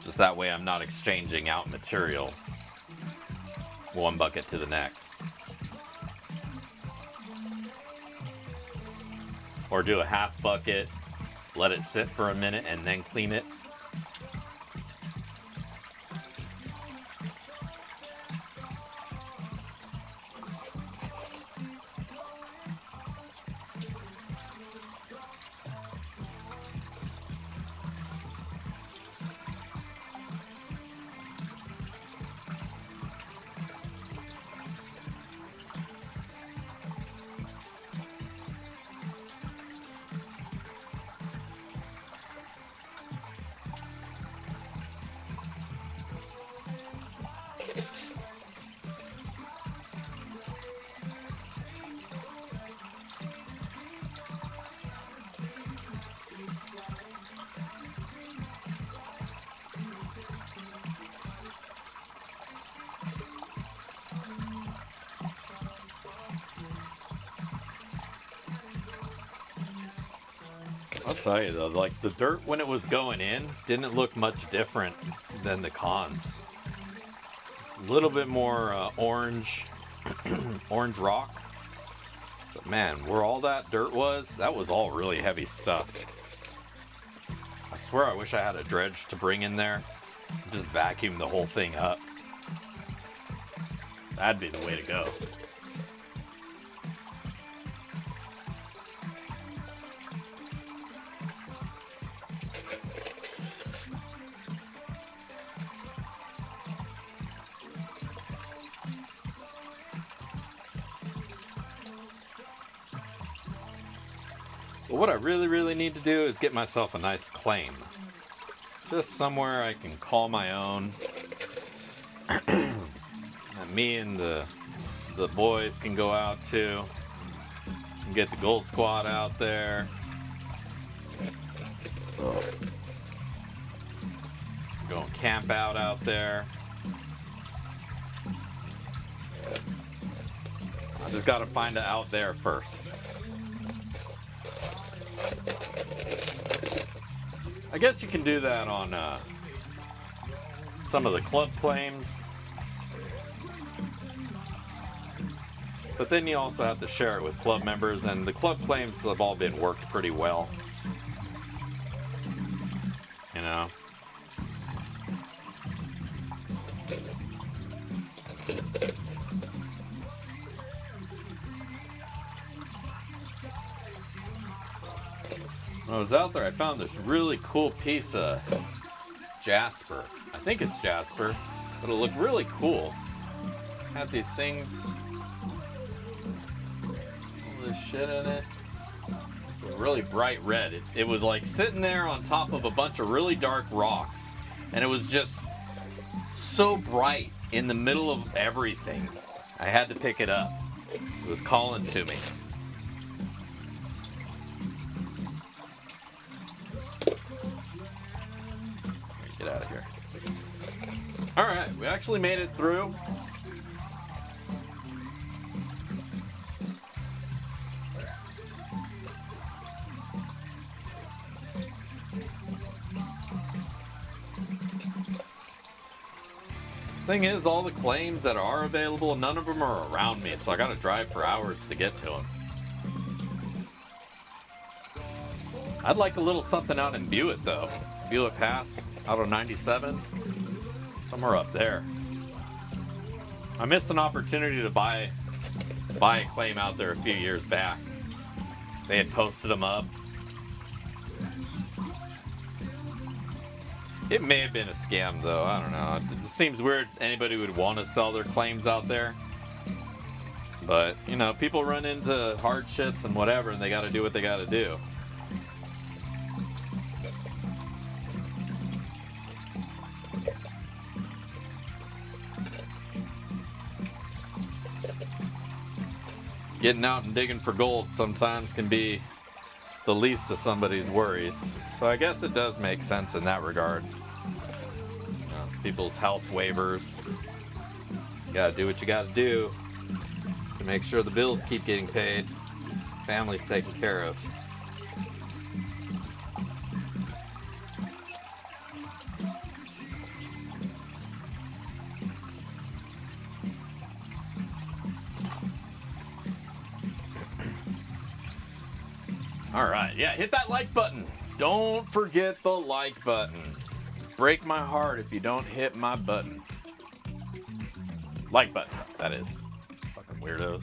Just that way I'm not exchanging out material one bucket to the next. Or do a half bucket, let it sit for a minute, and then clean it. I'll tell you though, like the dirt when it was going in didn't look much different than the cons. A little bit more orange, orange rock. But man, where all that dirt was, that was all really heavy stuff. I swear I wish I had a dredge to bring in there. Just vacuum the whole thing up. That'd be the way to go. But what I really need to do is get myself a nice claim. Just somewhere I can call my own. And me and the boys can go out to. And get the Gold Squad out there. Go and camp out there. I just gotta find it out there first. I guess you can do that on some of the club claims. But then you also have to share it with club members, and the club claims have all been worked pretty well. You know? When I was out there, I found this really cool piece of jasper. I think it's jasper, but it looked really cool. Had these things, all this shit in it. It was really bright red. It was like sitting there on top of a bunch of really dark rocks, and it was just so bright in the middle of everything. I had to pick it up. It was calling to me. Get out of here. All right, we actually made it through. Thing is, all the claims that are available, none of them are around me, so I gotta drive for hours to get to them. I'd like a little something out in Buick, though. Buick Pass, out of 97. Somewhere up there. I missed an opportunity to buy a claim out there a few years back. They had posted them up. It may have been a scam, though. I don't know. It just seems weird anybody would want to sell their claims out there. But, you know, people run into hardships and whatever, and they got to do what they got to do. Getting out and digging for gold sometimes can be the least of somebody's worries. So I guess it does make sense in that regard. Yeah. people's health waivers. You gotta do what you gotta do to make sure the bills keep getting paid, families taken care of. All right, yeah, hit that like button. Don't forget the like button. Break my heart if you don't hit my button. Like button, that is. Fucking weirdos.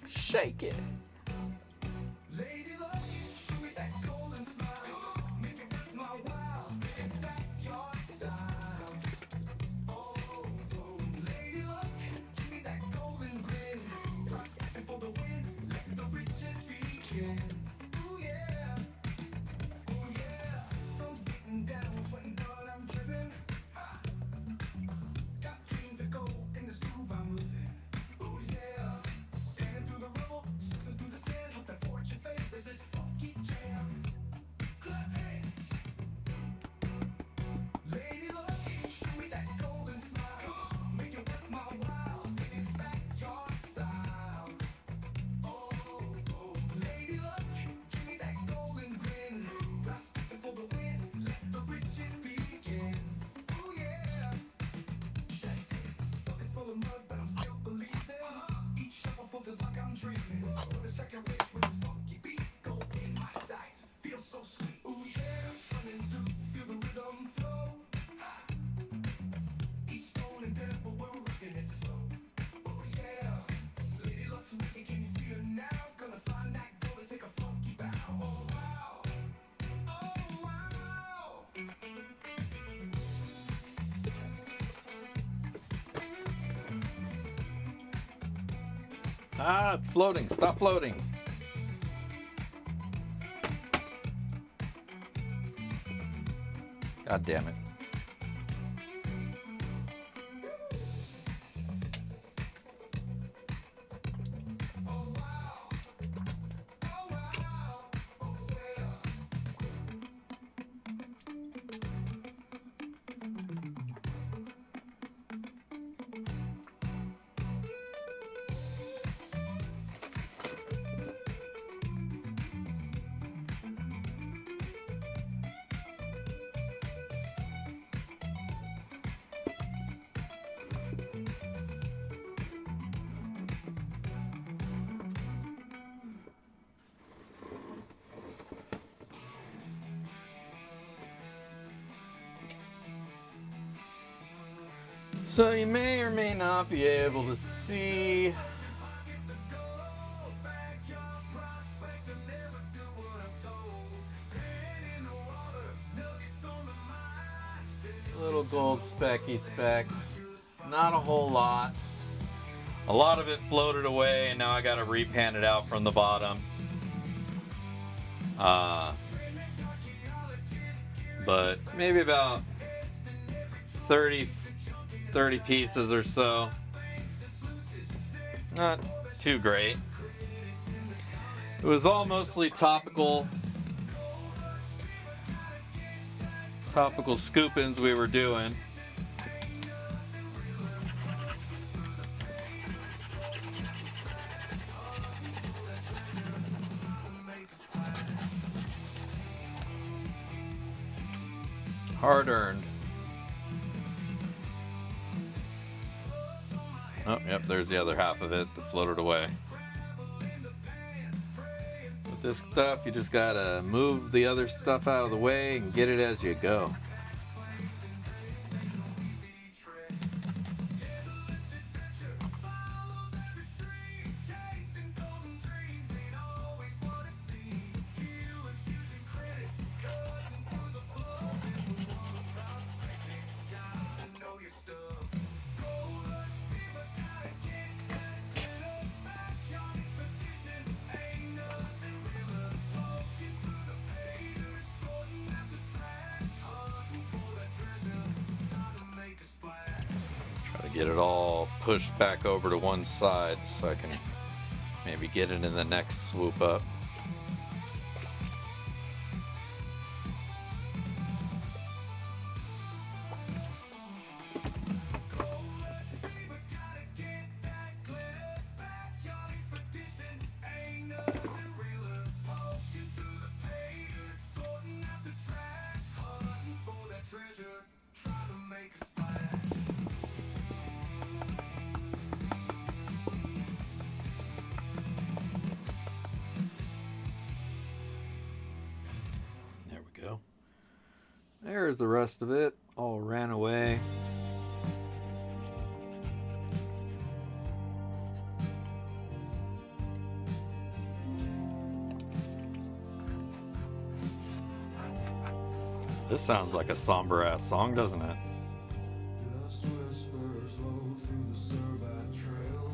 Shake it. Ah, it's floating. Stop floating. God damn it. So you may or may not be able to see little gold specky specks. Not a whole lot. A lot of it floated away and now I gotta repan it out from the bottom. But maybe about 30 pieces or so. Not too great. It was all mostly topical scoopings we were doing. Hard earned. Oh, yep, there's the other half of it that floated away. With this stuff, you just gotta move the other stuff out of the way and get it as you go. Get it all pushed back over to one side so I can maybe get it in the next swoop up. There we go. There's the rest of it. All ran away. This sounds like a somber ass song, doesn't it? Just whispers flow through the Surbat Trail.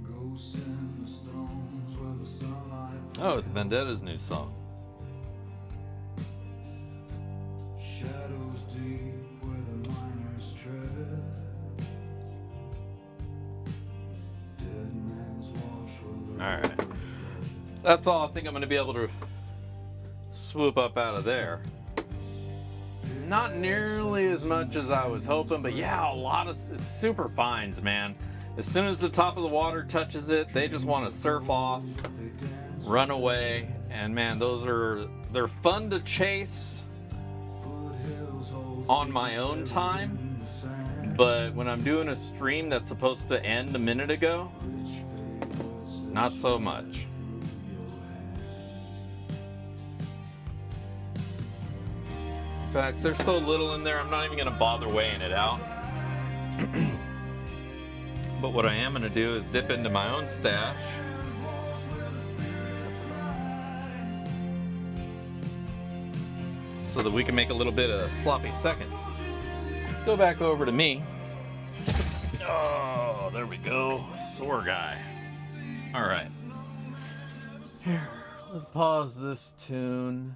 Ghosts in the stones where the sunlight. Oh, it's Vendetta's new song. Shadows deep where the miners tread. Dead man's wash where the Alright. That's all I think I'm going to be able to swoop up out of there. Not nearly as much as I was hoping, but yeah, a lot of it's super fines, man. As soon as the top of the water touches it, they just want to surf off, run away, and man, they're fun to chase on my own time, but when I'm doing a stream that's supposed to end a minute ago, not so much. In fact, there's so little in there, I'm not even going to bother weighing it out. But what I am going to do is dip into my own stash. So that we can make a little bit of sloppy seconds. Let's go back over to me. Oh, there we go. Sore guy. All right. Here, let's pause this tune.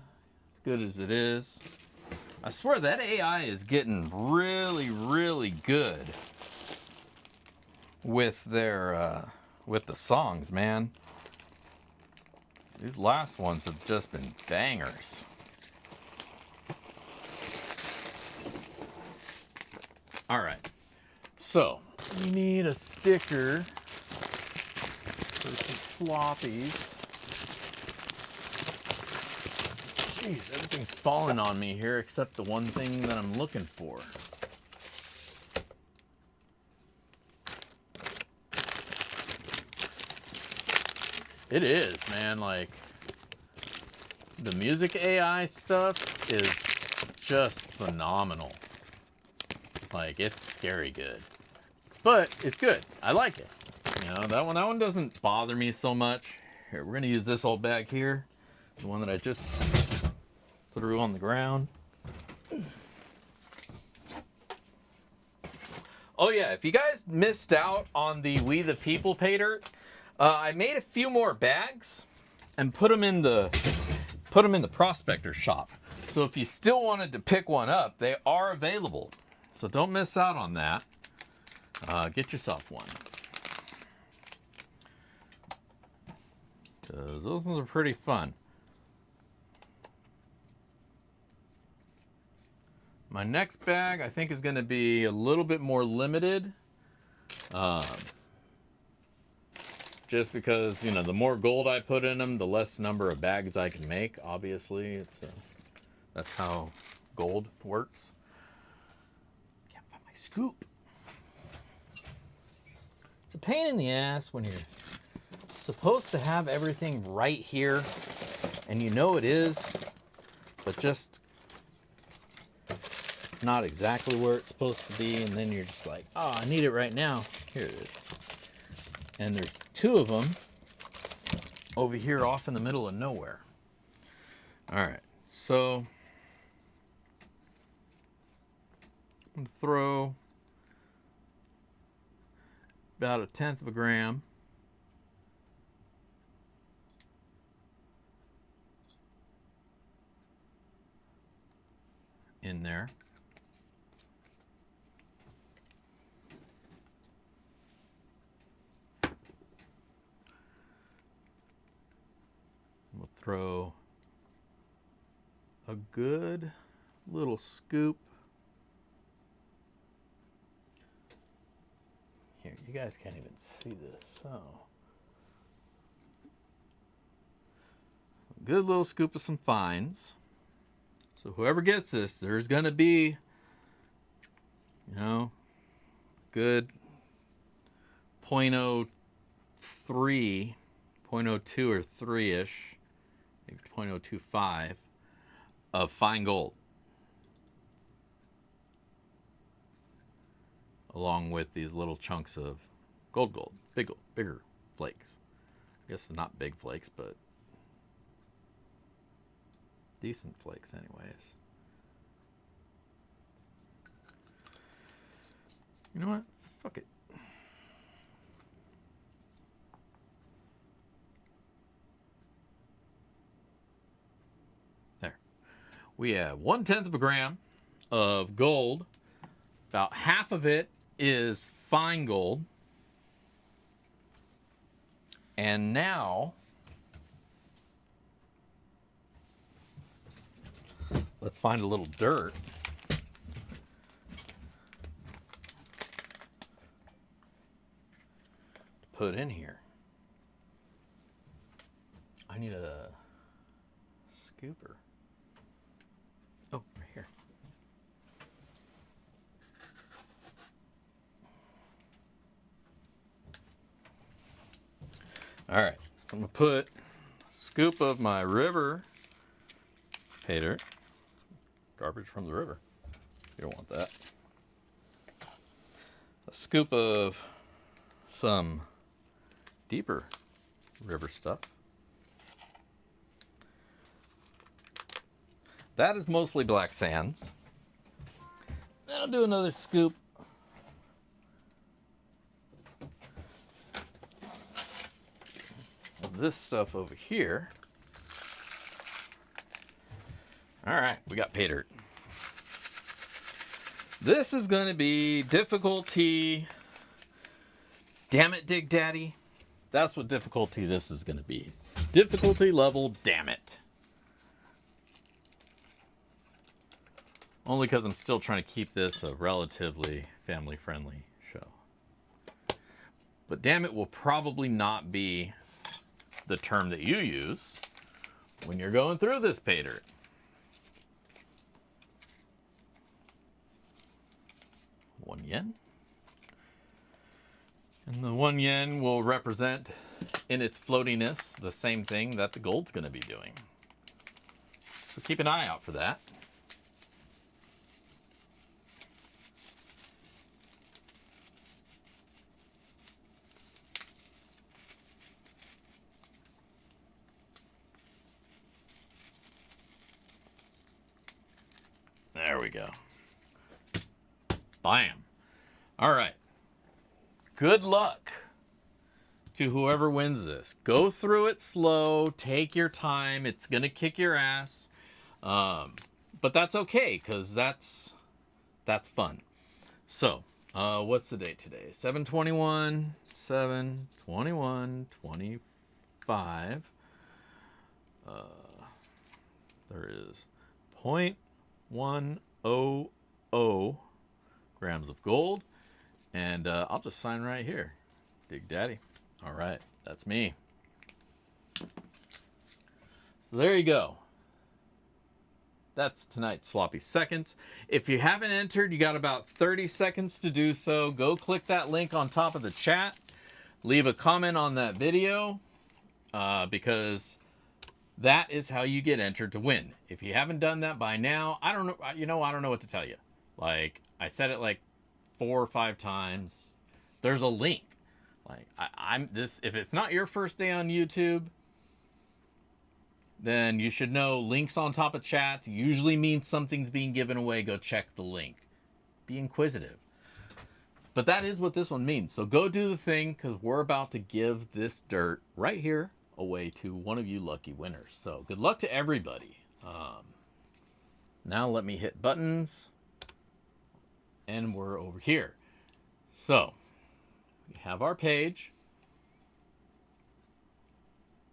As good as it is. I swear that AI is getting really, really good with their with the songs, man. These last ones have just been bangers. All right, so we need a sticker for some sloppies. Jeez, everything's falling on me here except the one thing that I'm looking for. It is, man, like the music AI stuff is just phenomenal. Like, it's scary good. But it's good. I like it. You know, that one doesn't bother me so much. Here, we're gonna use this old bag here. The one that I just threw on the ground. Oh yeah, if you guys missed out on the We the People pay dirt, I made a few more bags and put them in the prospector shop. So if you still wanted to pick one up, they are available. So don't miss out on that. Get yourself one. Because those ones are pretty fun. My next bag, I think, is going to be a little bit more limited. Just because, you know, the more gold I put in them, the less number of bags I can make. Obviously, that's how gold works. Can't find my scoop. It's a pain in the ass when you're supposed to have everything right here, and you know it is, but just it's not exactly where it's supposed to be, and then you're just like, oh, I need it right now. Here it is. And there's two of them over here off in the middle of nowhere. All right, so I'm gonna throw about 1/10 of a gram in there. throw a good little scoop. Here, you guys can't even see this, so. A good little scoop of some fines. So whoever gets this, there's going to be, good 0.03, 0.02 or 3-ish, maybe 0.025 of fine gold. Along with these little chunks of gold, bigger flakes. I guess they're not big flakes, but decent flakes anyways. You know what? Fuck it. There. We have 1/10 of a gram of gold. About half of it is fine gold. And now let's find a little dirt. To put in here. I need a scooper. Oh, right here. All right, so I'm gonna put a scoop of my river pay dirt. Garbage from the river. You don't want that. A scoop of some deeper river stuff. That is mostly black sands. Then I'll do another scoop of this stuff over here. All right, we got pay dirt. This is going to be difficulty. Damn it, Dig Daddy. That's what difficulty this is going to be. Difficulty level, damn it. Only because I'm still trying to keep this a relatively family-friendly show. But damn it will probably not be the term that you use when you're going through this pay dirt. 1 yen. And the 1 yen will represent in its floatiness the same thing that the gold's going to be doing. So keep an eye out for that. There we go. Bam. All right. Good luck to whoever wins this. Go through it slow. Take your time. It's going to kick your ass. But that's okay, because that's fun. So, what's the date today? 7/21, 7/21, 25. There is 0.100 grams of gold. And I'll just sign right here. Dig Daddy. All right, that's me. So there you go. That's tonight's Sloppy Seconds. If you haven't entered, you got about 30 seconds to do so. Go click that link on top of the chat. Leave a comment on that video because that is how you get entered to win. If you haven't done that by now, I don't know. I don't know what to tell you. Like, I said it like 4 or 5 times. There's a link. Like, if it's not your first day on YouTube, then you should know links on top of chat usually means something's being given away. Go check the link. Be inquisitive. But that is what this one means. So go do the thing, because we're about to give this dirt right here away to one of you lucky winners. So good luck to everybody. Now let me hit buttons. And we're over here. So we have our page.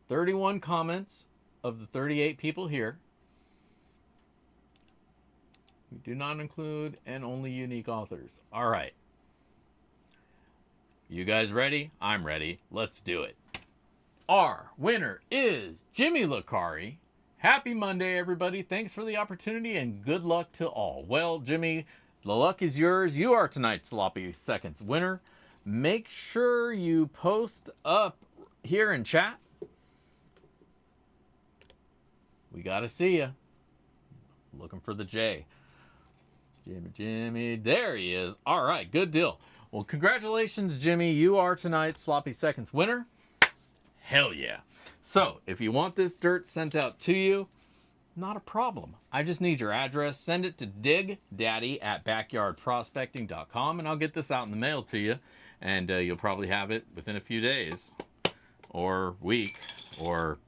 31 comments. of the 38 people here. We do not include and only unique authors. All right. You guys ready? I'm ready. Let's do it. Our winner is Jimmy Lucari. Happy Monday, everybody. Thanks for the opportunity and good luck to all. Well, Jimmy, the luck is yours. You are tonight's Sloppy Seconds winner. Make sure you post up here in chat. We got to see you. Looking for the J. Jimmy, there he is. All right, good deal. Well, congratulations, Jimmy. You are tonight's Sloppy Seconds winner. Hell yeah. So, if you want this dirt sent out to you, not a problem. I just need your address. Send it to digdaddy@backyardprospecting.com, and I'll get this out in the mail to you. And you'll probably have it within a few days or week or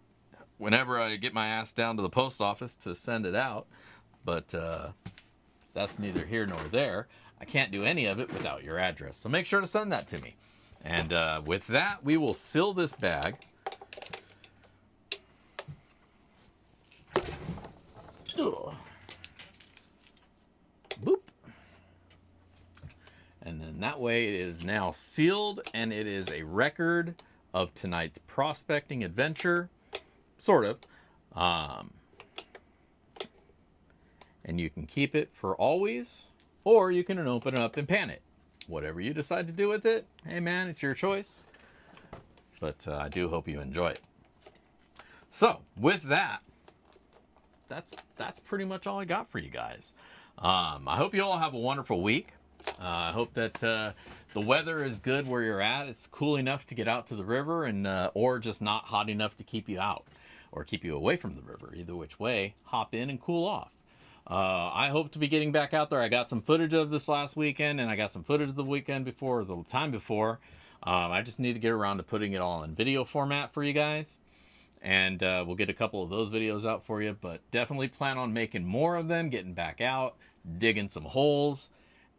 whenever I get my ass down to the post office to send it out. But that's neither here nor there. I can't do any of it without your address. So make sure to send that to me. And with that, we will seal this bag. Ugh. Boop. And then that way it is now sealed, and it is a record of tonight's prospecting adventure. Sort of. And you can keep it for always, or you can open it up and pan it. Whatever you decide to do with it, hey man, it's your choice. But I do hope you enjoy it. So, with that, that's pretty much all I got for you guys. I hope you all have a wonderful week. I hope that the weather is good where you're at. It's cool enough to get out to the river, and or just not hot enough to keep you out or keep you away from the river. Either which way, hop in and cool off. I hope to be getting back out there. I got some footage of this last weekend, and I got some footage of the weekend before, the time before. I just need to get around to putting it all in video format for you guys. And we'll get a couple of those videos out for you, but definitely plan on making more of them, getting back out, digging some holes,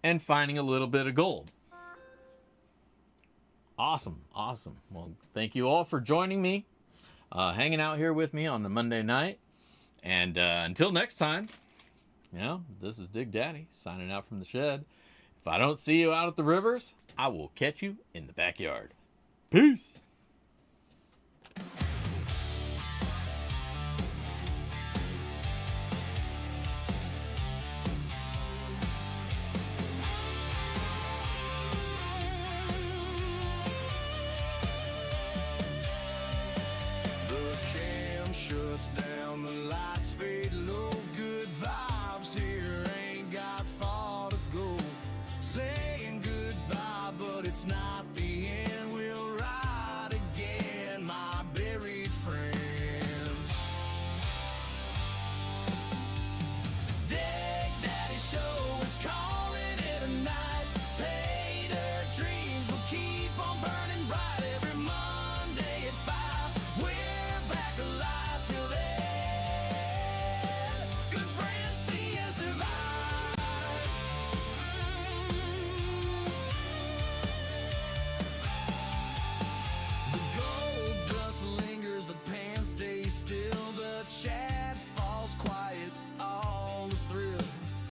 and finding a little bit of gold. Awesome, awesome. Well, thank you all for joining me, hanging out here with me on the Monday night. And until next time, this is Dig Daddy signing out from the shed. If I don't see you out at the rivers, I will catch you in the backyard. Peace. Shuts down, the lights fade low, good vibes here, ain't got far to go. Saying goodbye, but it's not